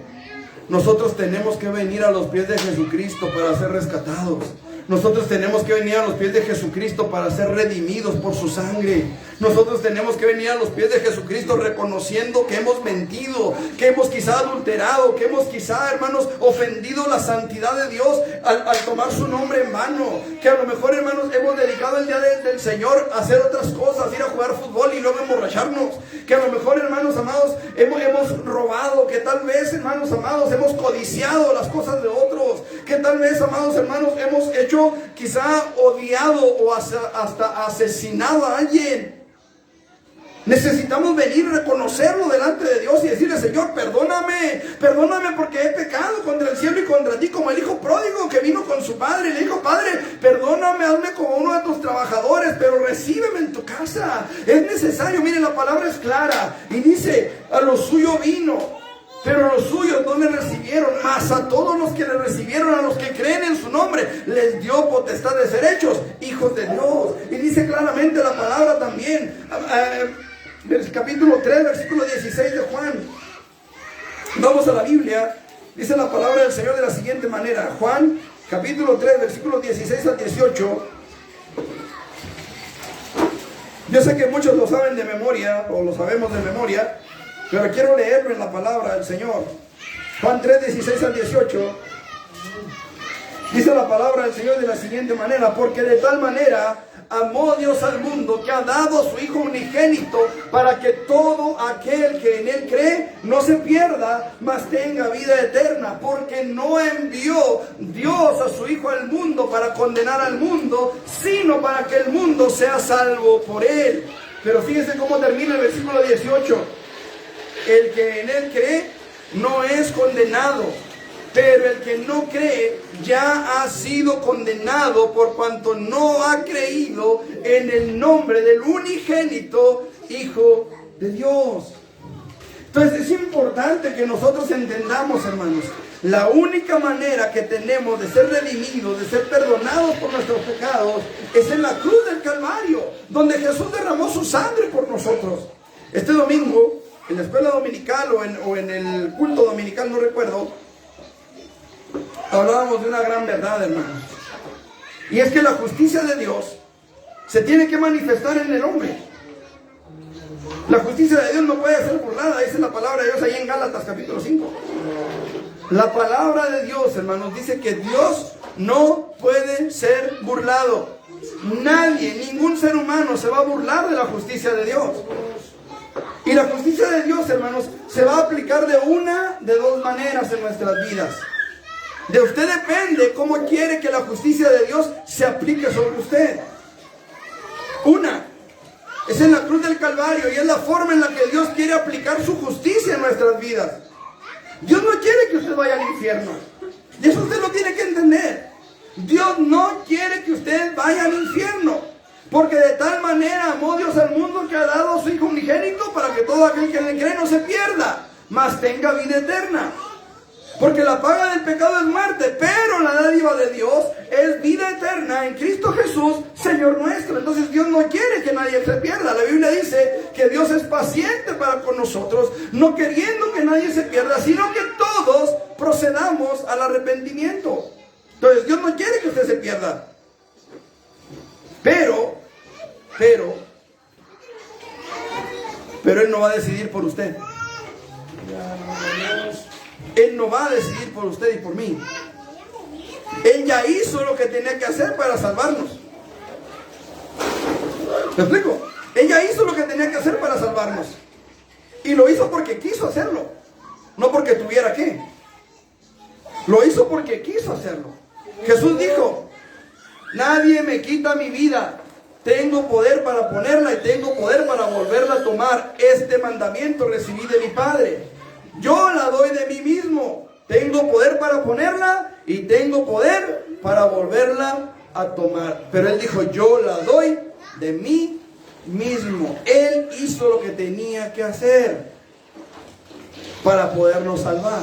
Nosotros tenemos que venir a los pies de Jesucristo para ser rescatados. Nosotros tenemos que venir a los pies de Jesucristo para ser redimidos por su sangre. Nosotros tenemos que venir a los pies de Jesucristo reconociendo que hemos mentido, que hemos quizá adulterado, que hemos quizá, hermanos, ofendido la santidad de Dios al tomar su nombre en vano. Que a lo mejor, hermanos, hemos dedicado el día del Señor a hacer otras cosas, ir a jugar fútbol y luego emborracharnos. Que a lo mejor, hermanos amados, hemos robado. Que tal vez, hermanos amados, hemos codiciado las cosas de otros. Que tal vez, amados hermanos, hemos hecho quizá odiado o hasta asesinado a alguien. Necesitamos venir a reconocerlo delante de Dios y decirle, Señor, perdóname porque he pecado contra el cielo y contra ti, como el hijo pródigo que vino con su padre y le dijo, Padre, perdóname, hazme como uno de tus trabajadores, pero recíbeme en tu casa. Es necesario, miren, la palabra es clara y dice, a lo suyo vino, pero los suyos no le recibieron, mas a todos los que le recibieron, a los que creen en su nombre, les dio potestad de ser hechos hijos de Dios. Y dice claramente la palabra también, capítulo 3, versículo 16 de Juan. Vamos a la Biblia, dice la palabra del Señor de la siguiente manera. Juan, capítulo 3, versículos 16 al 18. Yo sé que muchos lo saben de memoria, o lo sabemos de memoria, pero quiero leerlo en la palabra del Señor. Juan 3, 16 al 18. Dice la palabra del Señor de la siguiente manera: porque de tal manera amó Dios al mundo, que ha dado a su Hijo unigénito, para que todo aquel que en Él cree no se pierda, mas tenga vida eterna. Porque no envió Dios a su Hijo al mundo para condenar al mundo, sino para que el mundo sea salvo por Él. Pero fíjense cómo termina el versículo 18. El que en Él cree no es condenado, pero el que no cree ya ha sido condenado por cuanto no ha creído en el nombre del unigénito Hijo de Dios. Entonces es importante que nosotros entendamos, hermanos, la única manera que tenemos de ser redimidos, de ser perdonados por nuestros pecados, es en la cruz del Calvario, donde Jesús derramó su sangre por nosotros. Este domingo, en la escuela dominical o en el culto dominical, no recuerdo, hablábamos de una gran verdad, hermanos. Y es que la justicia de Dios se tiene que manifestar en el hombre. La justicia de Dios no puede ser burlada, dice la palabra de Dios ahí en Gálatas capítulo 5. La palabra de Dios, hermanos, dice que Dios no puede ser burlado. Nadie, ningún ser humano se va a burlar de la justicia de Dios. Y la justicia de Dios, hermanos, se va a aplicar de dos maneras en nuestras vidas. De usted depende cómo quiere que la justicia de Dios se aplique sobre usted. Una, es en la cruz del Calvario y es la forma en la que Dios quiere aplicar su justicia en nuestras vidas. Dios no quiere que usted vaya al infierno. Y eso usted lo tiene que entender. Dios no quiere que usted vaya al infierno. Porque de tal manera amó Dios al mundo que ha dado a su Hijo unigénito para que todo aquel que le cree no se pierda, mas tenga vida eterna. Porque la paga del pecado es muerte, pero la dádiva de Dios es vida eterna en Cristo Jesús, Señor nuestro. Entonces Dios no quiere que nadie se pierda. La Biblia dice que Dios es paciente para con nosotros, no queriendo que nadie se pierda, sino que todos procedamos al arrepentimiento. Entonces Dios no quiere que usted se pierda. Pero Él no va a decidir por usted. Él no va a decidir por usted y por mí. Él ya hizo lo que tenía que hacer para salvarnos. ¿Me explico? Él ya hizo lo que tenía que hacer para salvarnos. Y lo hizo porque quiso hacerlo. No porque tuviera que. Lo hizo porque quiso hacerlo. Jesús dijo: nadie me quita mi vida. Tengo poder para ponerla y tengo poder para volverla a tomar. Este mandamiento recibí de mi Padre. Yo la doy de mí mismo. Tengo poder para ponerla y tengo poder para volverla a tomar. Pero Él dijo: yo la doy de mí mismo. Él hizo lo que tenía que hacer para podernos salvar.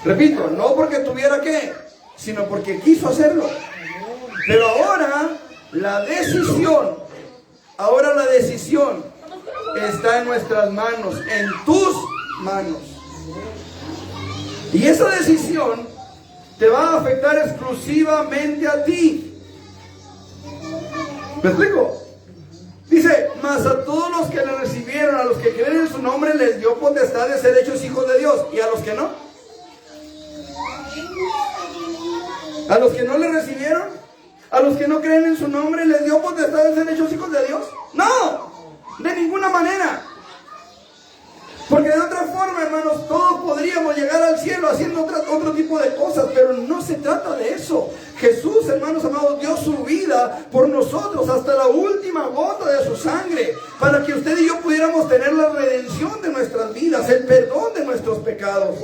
Repito, no porque tuviera que, sino porque quiso hacerlo. Pero ahora la decisión está en nuestras manos, en tus manos. Y esa decisión te va a afectar exclusivamente a ti. ¿Me explico? Dice: mas a todos los que le recibieron, a los que creen en su nombre, les dio potestad de ser hechos hijos de Dios. ¿Y a los que no? ¿A los que no le recibieron? ¿A los que no creen en su nombre les dio potestad de ser hechos hijos de Dios? No, de ninguna manera. Porque de otra forma, hermanos, todos podríamos llegar al cielo haciendo otro tipo de cosas, pero no se trata de eso. Jesús, hermanos amados, dio su vida por nosotros hasta la última gota de su sangre, para que usted y yo pudiéramos tener la redención de nuestras vidas, el perdón de nuestros pecados.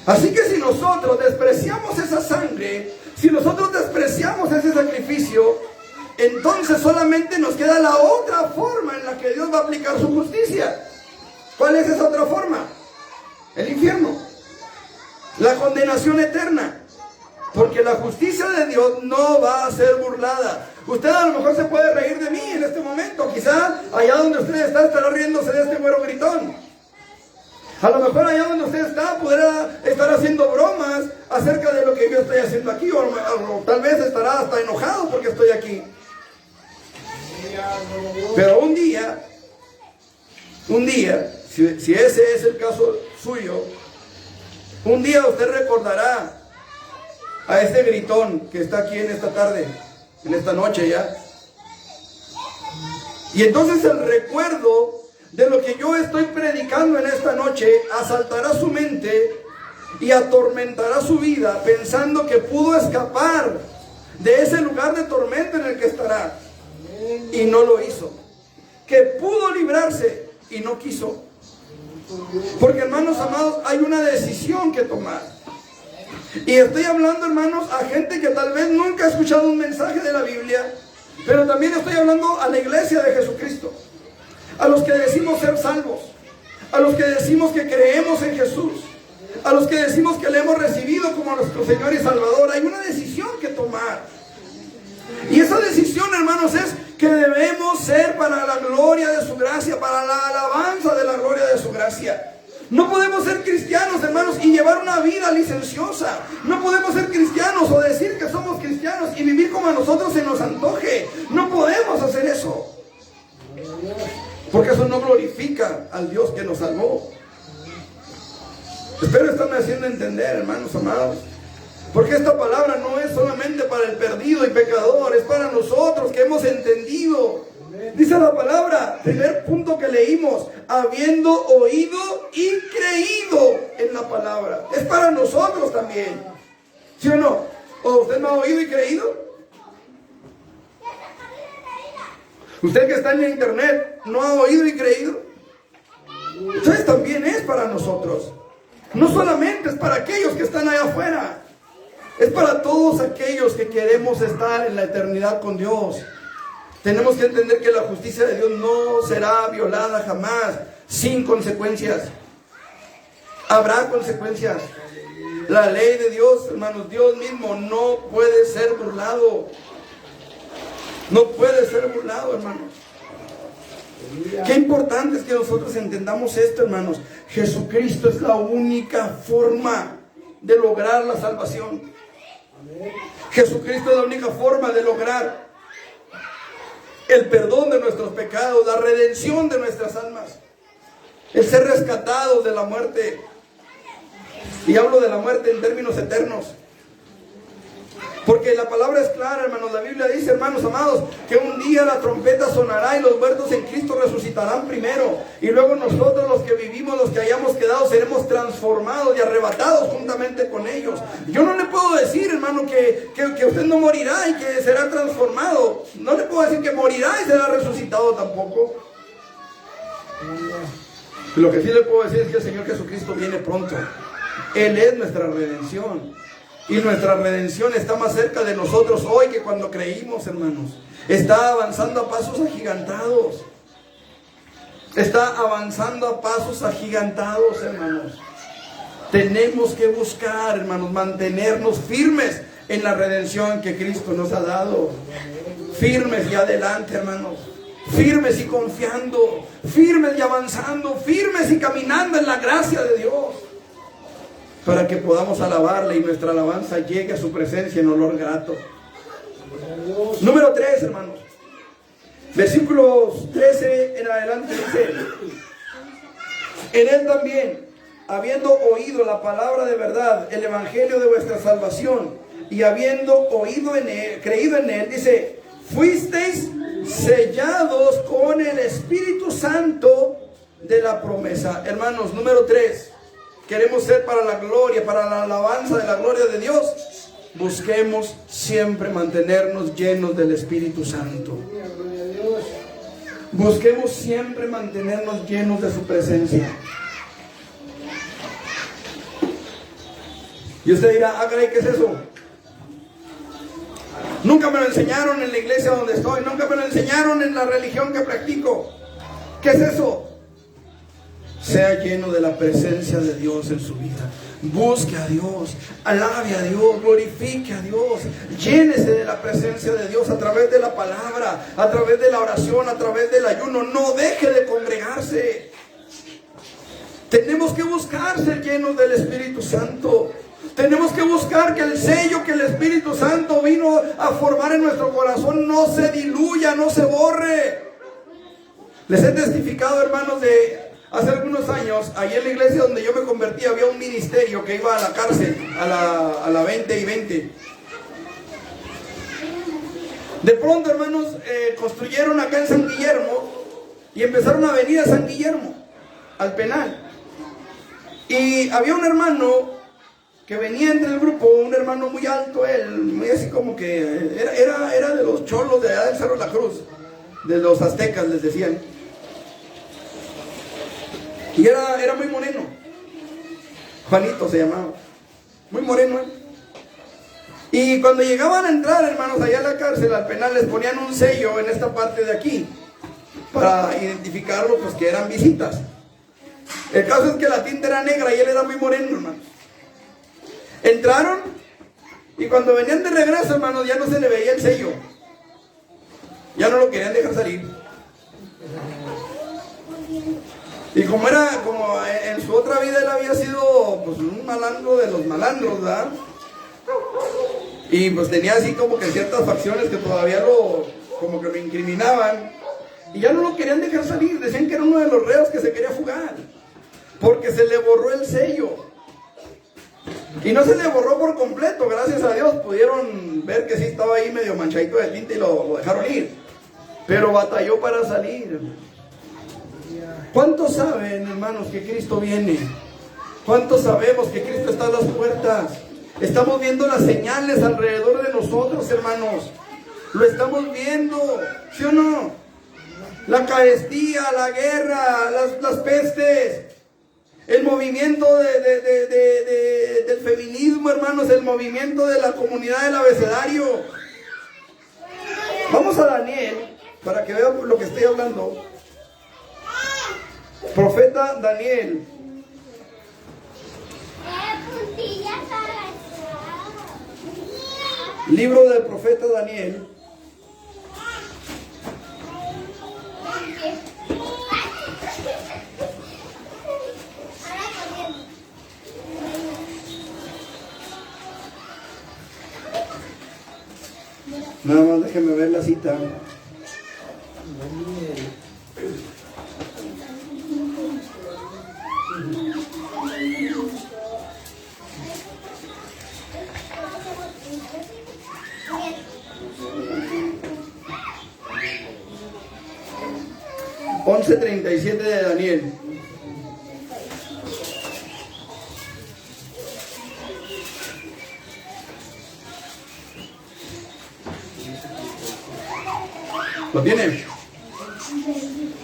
Así que si nosotros despreciamos esa sangre, si nosotros despreciamos ese sacrificio, entonces solamente nos queda la otra forma en la que Dios va a aplicar su justicia. ¿Cuál es esa otra forma? El infierno, la condenación eterna. Porque la justicia de Dios no va a ser burlada. Usted a lo mejor se puede reír de mí en este momento. Quizá allá donde usted está estará riéndose de este güero gritón. A lo mejor allá donde usted está podrá estar haciendo bromas acerca de lo que yo estoy haciendo aquí, o tal vez estará hasta enojado porque estoy aquí. Pero un día, si ese es el caso suyo, un día usted recordará a ese gritón que está aquí en esta tarde, en esta noche ya. Y entonces el recuerdo de lo que yo estoy predicando en esta noche asaltará su mente y atormentará su vida, pensando que pudo escapar de ese lugar de tormento en el que estará, y no lo hizo. Que pudo librarse y no quiso. Porque, hermanos amados, hay una decisión que tomar. Y estoy hablando, hermanos, a gente que tal vez nunca ha escuchado un mensaje de la Biblia, pero también estoy hablando a la iglesia de Jesucristo, a los que decimos ser salvos, a los que decimos que creemos en Jesús, a los que decimos que le hemos recibido como nuestro Señor y Salvador. Hay una decisión que tomar. Y esa decisión, hermanos, es que debemos ser para la gloria de su gracia, para la alabanza de la gloria de su gracia. No podemos ser cristianos, hermanos, y llevar una vida licenciosa. No podemos ser cristianos o decir que somos cristianos y vivir como a nosotros se nos antoje. No podemos hacer eso, porque eso no glorifica al Dios que nos salvó. Espero estarme haciendo entender, hermanos amados. Porque esta palabra no es solamente para el perdido y pecador, es para nosotros que hemos entendido Dice la palabra, primer punto que leímos, habiendo oído y creído en la palabra. Es para nosotros también. ¿Sí o no? ¿O usted no ha oído y creído? Usted que está en la internet, ¿no ha oído y creído? Entonces también es para nosotros. No solamente es para aquellos que están allá afuera. Es para todos aquellos que queremos estar en la eternidad con Dios. Tenemos que entender que la justicia de Dios no será violada jamás, sin consecuencias. Habrá consecuencias. La ley de Dios, hermanos, Dios mismo no puede ser burlado. No puede ser burlado, hermanos. Qué importante es que nosotros entendamos esto, hermanos. Jesucristo es la única forma de lograr la salvación. Jesucristo es la única forma de lograr el perdón de nuestros pecados, la redención de nuestras almas, el ser rescatados de la muerte. Y hablo de la muerte en términos eternos, porque la palabra es clara, hermanos. La Biblia dice, hermanos amados, que un día la trompeta sonará y los muertos en Cristo resucitarán primero, y luego nosotros, los que vivimos, los que hayamos quedado, seremos transformados y arrebatados juntamente con ellos. Yo no le puedo decir, hermano, que usted no morirá y que será transformado. No le puedo decir que morirá y será resucitado tampoco. Lo que sí le puedo decir es que el Señor Jesucristo viene pronto. Él es nuestra redención. Y nuestra redención está más cerca de nosotros hoy que cuando creímos, hermanos. Está avanzando a pasos agigantados. Está avanzando a pasos agigantados, hermanos. Tenemos que buscar, hermanos, mantenernos firmes en la redención que Cristo nos ha dado. Firmes y adelante, hermanos. Firmes y confiando. Firmes y avanzando. Firmes y caminando en la gracia de Dios, para que podamos alabarle y nuestra alabanza llegue a su presencia en olor grato. Número 3, hermanos. Versículos 13 en adelante dice: en él también, habiendo oído la palabra de verdad, el evangelio de vuestra salvación, y habiendo oído en él, creído en él, dice, fuisteis sellados con el Espíritu Santo de la promesa. Hermanos, número 3. Queremos ser para la gloria, para la alabanza de la gloria de Dios. Busquemos siempre mantenernos llenos del Espíritu Santo. Busquemos siempre mantenernos llenos de su presencia. Y usted dirá, caray, ¿qué es eso? Nunca me lo enseñaron en la iglesia donde estoy. Nunca me lo enseñaron en la religión que practico. ¿Qué es eso? Sea lleno de la presencia de Dios en su vida. Busque a Dios, alabe a Dios, glorifique a Dios. Llénese de la presencia de Dios a través de la palabra, a través de la oración, a través del ayuno. No deje de congregarse. Tenemos que buscar ser llenos del Espíritu Santo. Tenemos que buscar que el sello que el Espíritu Santo vino a formar en nuestro corazón no se diluya, no se borre. Les he testificado, hermanos, de hace algunos años, allí en la iglesia donde yo me convertí, había un ministerio que iba a la cárcel, a la 20 y 20. De pronto, hermanos, construyeron acá en San Guillermo y empezaron a venir a San Guillermo, al penal. Y había un hermano que venía entre el grupo, un hermano muy alto, él, muy así como que era de los cholos de allá del Cerro de la Cruz, de los aztecas les decían. Y era muy moreno. Juanito se llamaba. Muy moreno él. Y cuando llegaban a entrar, hermanos, allá a la cárcel, al penal, les ponían un sello en esta parte de aquí para identificarlo, pues que eran visitas. El caso es que la tinta era negra y él era muy moreno, hermanos. Entraron y cuando venían de regreso, hermanos, ya no se le veía el sello. Ya no lo querían dejar salir. Y como en su otra vida él había sido pues un malandro de los malandros, ¿verdad? Y pues tenía así como que ciertas facciones que todavía como que lo incriminaban. Y ya no lo querían dejar salir. Decían que era uno de los reos que se quería fugar, porque se le borró el sello. Y no se le borró por completo, gracias a Dios. Pudieron ver que sí estaba ahí medio manchadito de tinta y lo dejaron ir. pero batalló para salir. ¿Cuántos saben, hermanos, que Cristo viene? ¿Cuántos sabemos que Cristo está a las puertas? Estamos viendo las señales alrededor de nosotros, hermanos. Lo estamos viendo, ¿sí o no? La carestía, la guerra, las pestes, el movimiento del feminismo, hermanos, el movimiento de la comunidad del abecedario. Vamos a Daniel, para que vean lo que estoy hablando. Profeta Daniel. Libro del profeta Daniel. Nada más déjeme ver la cita. Once 37 de Daniel. ¿Lo tiene?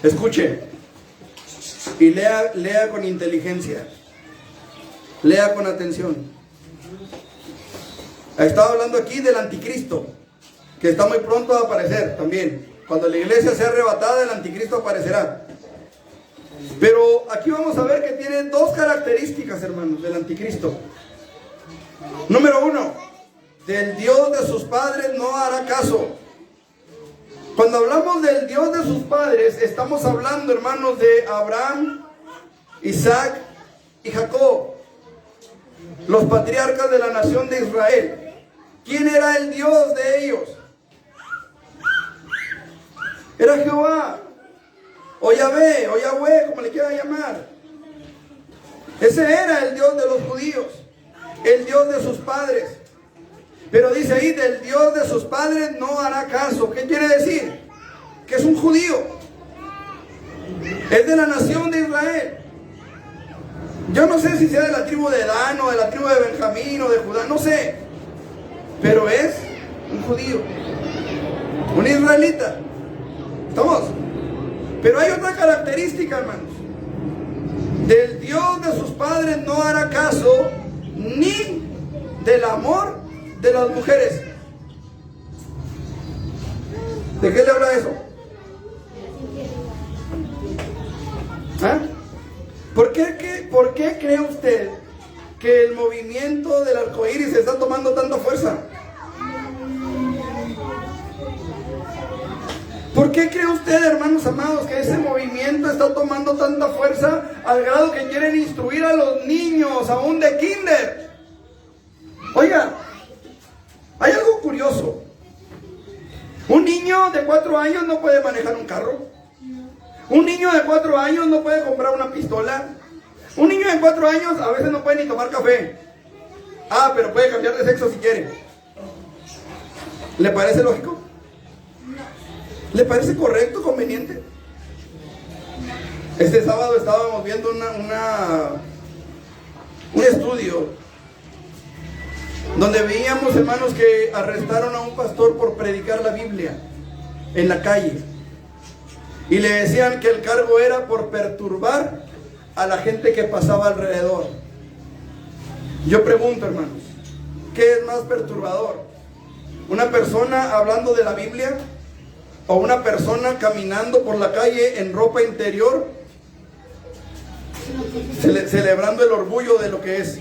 Escuche y lea con inteligencia, lea con atención. Ha estado hablando aquí del anticristo, que está muy pronto a aparecer también. Cuando la iglesia sea arrebatada, el anticristo aparecerá. Pero aquí vamos a ver que tiene dos características, hermanos, del anticristo. Número uno, del Dios de sus padres no hará caso. Cuando hablamos del Dios de sus padres, estamos hablando, hermanos, de Abraham, Isaac y Jacob, los patriarcas de la nación de Israel. ¿Quién era el Dios de ellos? Era Jehová, o Yahvé, o Yahweh, como le quieran llamar. Ese era el Dios de los judíos, el Dios de sus padres. Pero dice ahí, del Dios de sus padres no hará caso. ¿Qué quiere decir? Que es un judío. Es de la nación de Israel. Yo no sé si sea de la tribu de Dan o de la tribu de Benjamín o de Judá, no sé. Pero es un judío, un israelita. ¿Estamos? Pero hay otra característica, hermanos. Del Dios de sus padres no hará caso, ni del amor de las mujeres. ¿De qué le habla eso? ¿Ah? ¿Por qué cree usted que el movimiento del arcoíris está tomando tanta fuerza? ¿Por qué cree usted, hermanos amados, que ese movimiento está tomando tanta fuerza al grado que quieren instruir a los niños, aún de kinder? Oiga, hay algo curioso. Un niño de 4 años no puede manejar un carro. Un niño de 4 años no puede comprar una pistola. Un niño de 4 años a veces no puede ni tomar café. Ah, pero puede cambiar de sexo si quiere. ¿Le parece lógico? ¿Le parece correcto, conveniente? Este sábado estábamos viendo un estudio donde veíamos, hermanos, que arrestaron a un pastor por predicar la Biblia en la calle. Y le decían que el cargo era por perturbar a la gente que pasaba alrededor. Yo pregunto, hermanos, ¿qué es más perturbador? ¿Una persona hablando de la Biblia? ¿O una persona caminando por la calle en ropa interior, celebrando el orgullo de lo que es?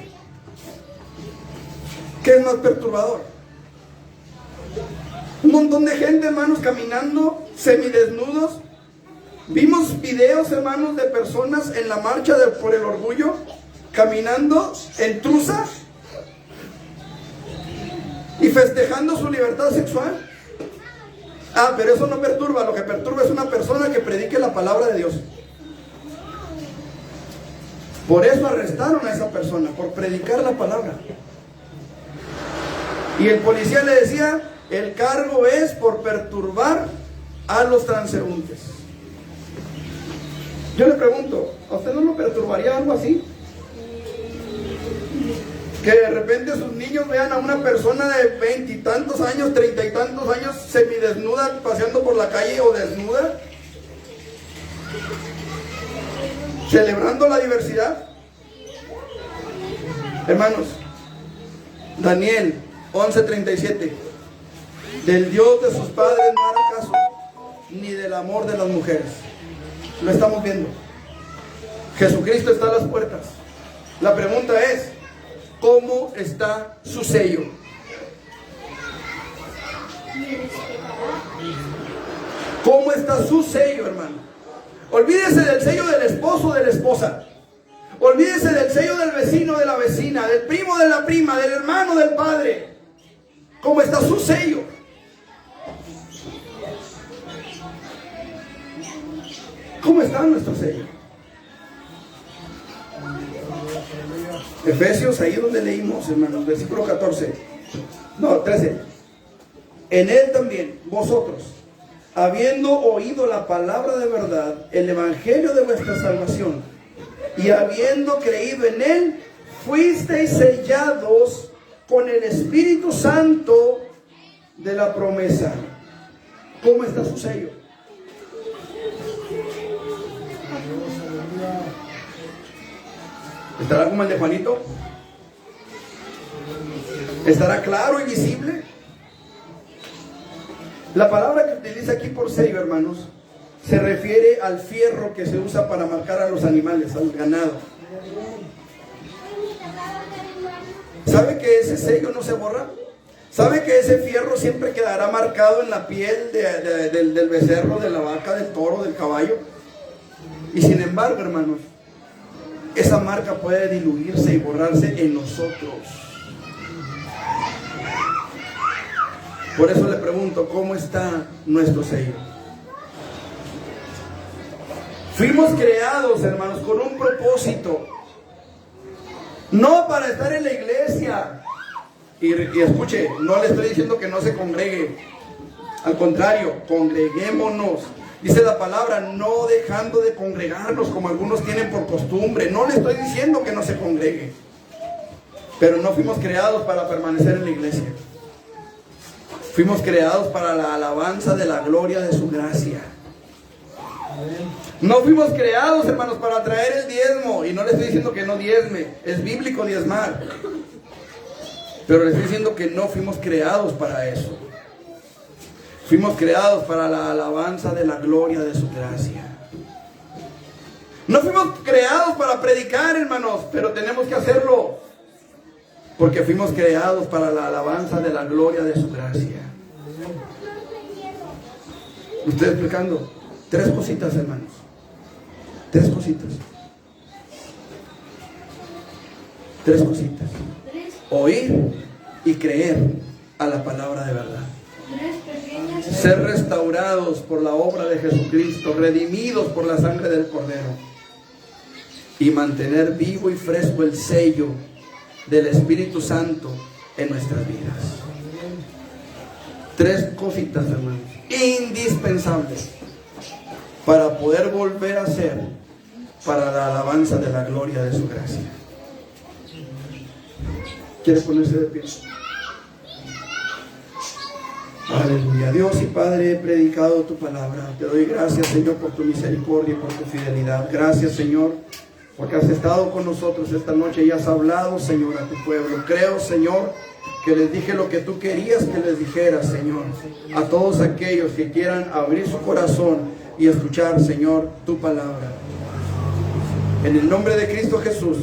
¿Qué es más perturbador? Un montón de gente, hermanos, caminando semidesnudos. Vimos videos, hermanos, de personas en la marcha por el orgullo, caminando en trusa y festejando su libertad sexual. Ah, pero eso no perturba. Lo que perturba es una persona que predique la palabra de Dios. Por eso arrestaron a esa persona, por predicar la palabra. Y el policía le decía, el cargo es por perturbar a los transeúntes. Yo le pregunto, ¿a usted no lo perturbaría algo así? Que de repente sus niños vean a una persona de 20 y tantos años, 30 y tantos años, semidesnuda, paseando por la calle o desnuda, celebrando la diversidad. Hermanos, Daniel 11:37, del Dios de sus padres no hará caso, ni del amor de las mujeres. Lo estamos viendo. Jesucristo está a las puertas. La pregunta es, ¿cómo está su sello? ¿Cómo está su sello, hermano? Olvídese del sello del esposo o de la esposa. Olvídese del sello del vecino, de la vecina, del primo, de la prima, del hermano, del padre. ¿Cómo está su sello? ¿Cómo está nuestro sello? Efesios, ahí donde leímos, hermanos, versículo 13. En él también, vosotros, habiendo oído la palabra de verdad, el evangelio de vuestra salvación, y habiendo creído en él, fuisteis sellados con el Espíritu Santo de la promesa. ¿Cómo está su sello? ¿Estará como el de Juanito? ¿Estará claro y visible? La palabra que utiliza aquí por sello, hermanos, se refiere al fierro que se usa para marcar a los animales, al ganado. ¿Sabe que ese sello no se borra? ¿Sabe que ese fierro siempre quedará marcado en la piel del becerro, de la vaca, del toro, del caballo? Y sin embargo, hermanos, esa marca puede diluirse y borrarse en nosotros. Por eso le pregunto, ¿cómo está nuestro sello? Fuimos creados, hermanos, con un propósito. No para estar en la iglesia. Y escuche, no le estoy diciendo que no se congregue. Al contrario, congreguémonos. Dice la palabra, no dejando de congregarnos como algunos tienen por costumbre. No le estoy diciendo que no se congregue. Pero no fuimos creados para permanecer en la iglesia. Fuimos creados para la alabanza de la gloria de su gracia. No fuimos creados, hermanos, para traer el diezmo. Y no le estoy diciendo que no diezme. Es bíblico diezmar. Pero le estoy diciendo que no fuimos creados para eso. Fuimos creados para la alabanza de la gloria de su gracia. No fuimos creados para predicar, hermanos, pero tenemos que hacerlo. Porque fuimos creados para la alabanza de la gloria de su gracia. Estoy explicando. 3 cositas, hermanos. 3 cositas. 3 cositas. Oír y creer a la palabra de verdad. Ser restaurados por la obra de Jesucristo, redimidos por la sangre del Cordero, y mantener vivo y fresco el sello del Espíritu Santo en nuestras vidas. 3 cositas, hermanos, indispensables para poder volver a ser para la alabanza de la gloria de su gracia. ¿Quiere ponerse de pie? Aleluya. Dios y Padre, he predicado tu palabra. Te doy gracias, Señor, por tu misericordia y por tu fidelidad. Gracias, Señor, porque has estado con nosotros esta noche y has hablado, Señor, a tu pueblo. Creo, Señor, que les dije lo que tú querías que les dijeras, Señor, a todos aquellos que quieran abrir su corazón y escuchar, Señor, tu palabra. En el nombre de Cristo Jesús,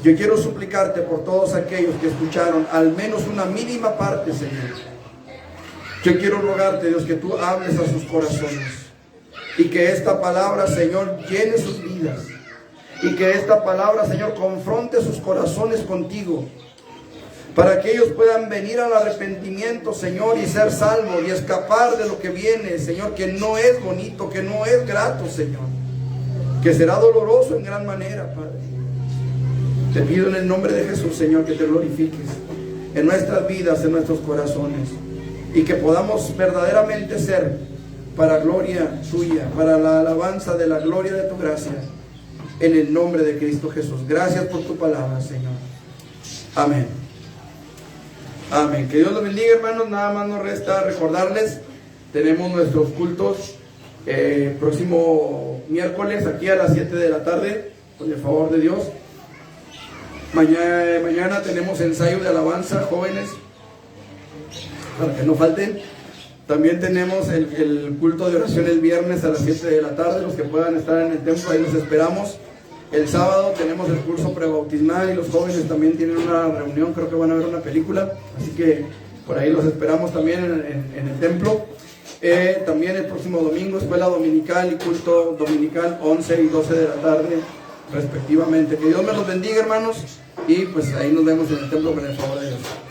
yo quiero suplicarte por todos aquellos que escucharon al menos una mínima parte, Señor. Yo quiero rogarte, Dios, que tú hables a sus corazones y que esta palabra, Señor, llene sus vidas y que esta palabra, Señor, confronte sus corazones contigo para que ellos puedan venir al arrepentimiento, Señor, y ser salvos y escapar de lo que viene, Señor, que no es bonito, que no es grato, Señor, que será doloroso en gran manera, Padre. Te pido en el nombre de Jesús, Señor, que te glorifiques en nuestras vidas, en nuestros corazones, y que podamos verdaderamente ser para gloria tuya, para la alabanza de la gloria de tu gracia, en el nombre de Cristo Jesús. Gracias por tu palabra, Señor. Amén. Amén. Que Dios los bendiga, hermanos. Nada más nos resta recordarles, tenemos nuestros cultos próximo miércoles aquí a las 7 de la tarde, con el favor de Dios. Mañana tenemos ensayo de alabanza, jóvenes, para que no falten. También tenemos el culto de oración el viernes a las 7 de la tarde. Los que puedan estar en el templo, ahí los esperamos. El sábado tenemos el curso prebautismal y los jóvenes también tienen una reunión, creo que van a ver una película, así que por ahí los esperamos también en el templo. También el próximo domingo, escuela dominical y culto dominical, 11 y 12 de la tarde respectivamente. Que Dios me los bendiga, hermanos, y pues ahí nos vemos en el templo con el favor de Dios.